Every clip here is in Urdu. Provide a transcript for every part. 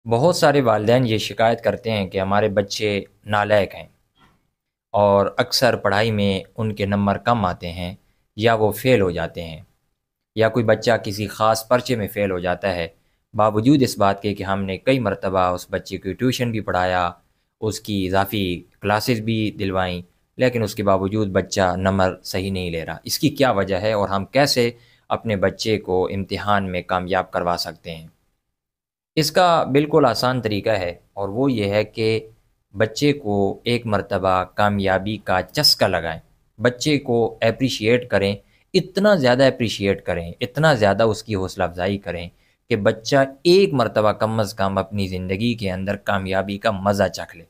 بہت سارے والدین یہ شکایت کرتے ہیں کہ ہمارے بچے نالائق ہیں اور اکثر پڑھائی میں ان کے نمبر کم آتے ہیں یا وہ فیل ہو جاتے ہیں، یا کوئی بچہ کسی خاص پرچے میں فیل ہو جاتا ہے، باوجود اس بات کے کہ ہم نے کئی مرتبہ اس بچے کی ٹیوشن بھی پڑھایا، اس کی اضافی کلاسز بھی دلوائیں، لیکن اس کے باوجود بچہ نمبر صحیح نہیں لے رہا۔ اس کی کیا وجہ ہے اور ہم کیسے اپنے بچے کو امتحان میں کامیاب کروا سکتے ہیں؟ اس کا بالکل آسان طریقہ ہے، اور وہ یہ ہے کہ بچے کو ایک مرتبہ کامیابی کا چسکا لگائیں، بچے کو اپریشیٹ کریں، اتنا زیادہ اپریشیٹ کریں، اتنا زیادہ اس کی حوصلہ افزائی کریں کہ بچہ ایک مرتبہ کم از کم اپنی زندگی کے اندر کامیابی کا مزہ چکھ لے۔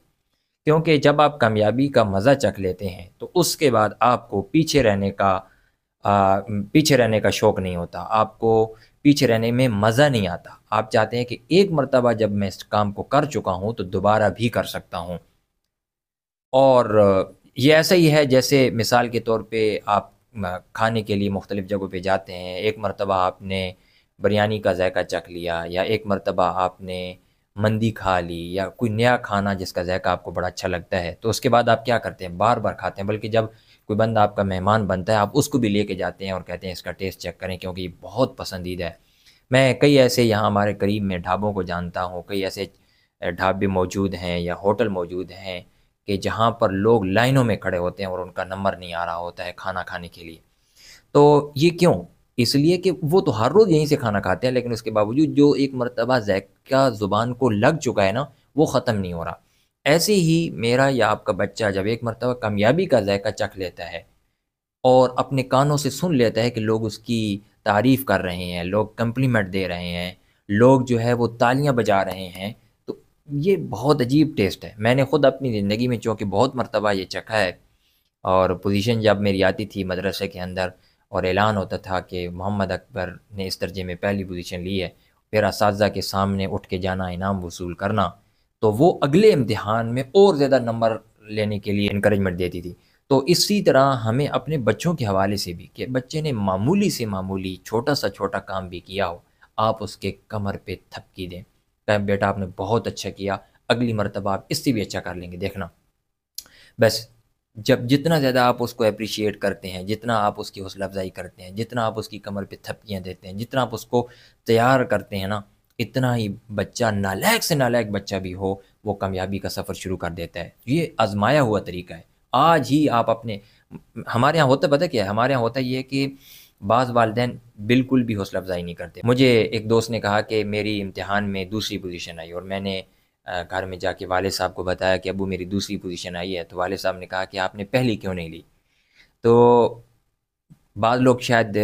کیونکہ جب آپ کامیابی کا مزہ چکھ لیتے ہیں تو اس کے بعد آپ کو پیچھے رہنے کا شوق نہیں ہوتا، آپ کو پیچھے رہنے میں مزہ نہیں آتا۔ آپ چاہتے ہیں کہ ایک مرتبہ جب میں اس کام کو کر چکا ہوں تو دوبارہ بھی کر سکتا ہوں۔ اور یہ ایسا ہی ہے جیسے مثال کے طور پہ آپ کھانے کے لیے مختلف جگہوں پہ جاتے ہیں، ایک مرتبہ آپ نے بریانی کا ذائقہ چکھ لیا، یا ایک مرتبہ آپ نے مندی کھا لی، یا کوئی نیا کھانا جس کا ذائقہ آپ کو بڑا اچھا لگتا ہے، تو اس کے بعد آپ کیا کرتے ہیں؟ بار بار کھاتے ہیں، بلکہ جب کوئی بندہ آپ کا مہمان بنتا ہے آپ اس کو بھی لے کے جاتے ہیں اور کہتے ہیں اس کا ٹیسٹ چیک کریں کیونکہ یہ بہت پسندیدہ ہے۔ میں کئی ایسے یہاں ہمارے قریب میں ڈھابوں کو جانتا ہوں، کئی ایسے ڈھابے موجود ہیں یا ہوٹل موجود ہیں کہ جہاں پر لوگ لائنوں میں کھڑے ہوتے ہیں اور ان کا نمبر نہیں آ رہا ہوتا ہے کھانا کھانے کے لیے۔ تو یہ کیوں؟ اس لیے کہ وہ تو ہر روز یہیں سے کھانا کھاتے ہیں، لیکن اس کے باوجود جو ایک مرتبہ ذائقہ زبان کو لگ چکا ہے نا، وہ ختم نہیں ہو رہا۔ ایسے ہی میرا یا آپ کا بچہ جب ایک مرتبہ کامیابی کا ذائقہ چکھ لیتا ہے اور اپنے کانوں سے سن لیتا ہے کہ لوگ اس کی تعریف کر رہے ہیں، لوگ کمپلیمنٹ دے رہے ہیں، لوگ جو ہے وہ تالیاں بجا رہے ہیں، تو یہ بہت عجیب ٹیسٹ ہے۔ میں نے خود اپنی زندگی میں چونکہ بہت مرتبہ یہ چکھا ہے، اور پوزیشن جب میری آتی تھی مدرسے کے اندر اور اعلان ہوتا تھا کہ محمد اکبر نے اس درجے میں پہلی پوزیشن لی ہے، پھر اساتذہ کے سامنے اٹھ کے جانا، انعام وصول کرنا، تو وہ اگلے امتحان میں اور زیادہ نمبر لینے کے لیے انکریجمنٹ دیتی تھی۔ تو اسی طرح ہمیں اپنے بچوں کے حوالے سے بھی، کہ بچے نے معمولی سے معمولی چھوٹا سا چھوٹا کام بھی کیا ہو، آپ اس کے کمر پہ تھپکی دیں کہ بیٹا آپ نے بہت اچھا کیا، اگلی مرتبہ آپ اس سے بھی اچھا کر لیں گے دیکھنا۔ بس جتنا زیادہ آپ اس کو اپریشیٹ کرتے ہیں، جتنا آپ اس کی حوصلہ افزائی کرتے ہیں، جتنا آپ اس کی کمر پہ تھپکیاں دیتے ہیں، جتنا آپ اس کو تیار کرتے ہیں نا، اتنا ہی بچہ نالائق سے نالائق بچہ بھی ہو وہ کامیابی کا سفر شروع کر دیتا ہے۔ یہ آزمایا ہوا طریقہ ہے۔ آج ہی آپ اپنے، ہمارے ہاں ہوتا پتہ کیا ہے؟ ہمارے ہاں ہوتا یہ ہے کہ بعض والدین بالکل بھی حوصلہ افزائی نہیں کرتے۔ مجھے ایک دوست نے کہا کہ میری امتحان میں دوسری پوزیشن آئی، اور میں نے گھر میں جا کے والد صاحب کو بتایا کہ ابو میری دوسری پوزیشن آئی ہے، تو والد صاحب نے کہا کہ آپ نے پہلی کیوں نہیں لی؟ تو بعض لوگ شاید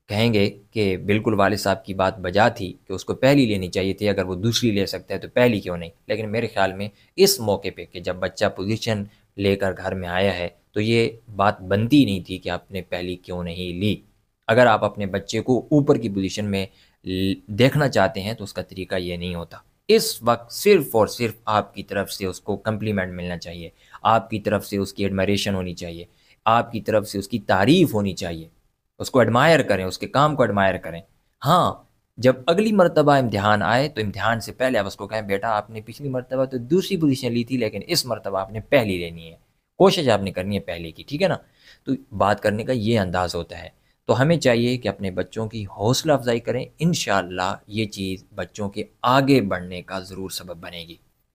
کہیں گے کہ بالکل والد صاحب کی بات بجا تھی کہ اس کو پہلی لینی چاہیے تھی، اگر وہ دوسری لے سکتا ہے تو پہلی کیوں نہیں؟ لیکن میرے خیال میں اس موقع پہ کہ جب بچہ پوزیشن لے کر گھر میں آیا ہے تو یہ بات بنتی نہیں تھی کہ آپ نے پہلی کیوں نہیں لی۔ اگر آپ اپنے بچے کو اوپر کی پوزیشن میں دیکھنا چاہتے ہیں تو اس کا طریقہ یہ نہیں ہوتا۔ اس وقت صرف اور صرف آپ کی طرف سے اس کو کمپلیمنٹ ملنا چاہیے، آپ کی طرف سے اس کی ایڈمائریشن ہونی چاہیے، آپ کی طرف سے اس کی تعریف ہونی چاہیے، اس کو ایڈمائر کریں، اس کے کام کو ایڈمائر کریں۔ ہاں، جب اگلی مرتبہ امتحان آئے تو امتحان سے پہلے آپ اس کو کہیں بیٹا آپ نے پچھلی مرتبہ تو دوسری پوزیشن لی تھی، لیکن اس مرتبہ آپ نے پہلی لینی ہے، کوشش آپ نے کرنی ہے پہلے کی، ٹھیک ہے نا؟ تو بات کرنے کا یہ انداز ہوتا ہے۔ تو ہمیں چاہیے کہ اپنے بچوں کی حوصلہ افزائی کریں، انشاءاللہ یہ چیز بچوں کے آگے بڑھنے کا ضرور سبب بنے گی۔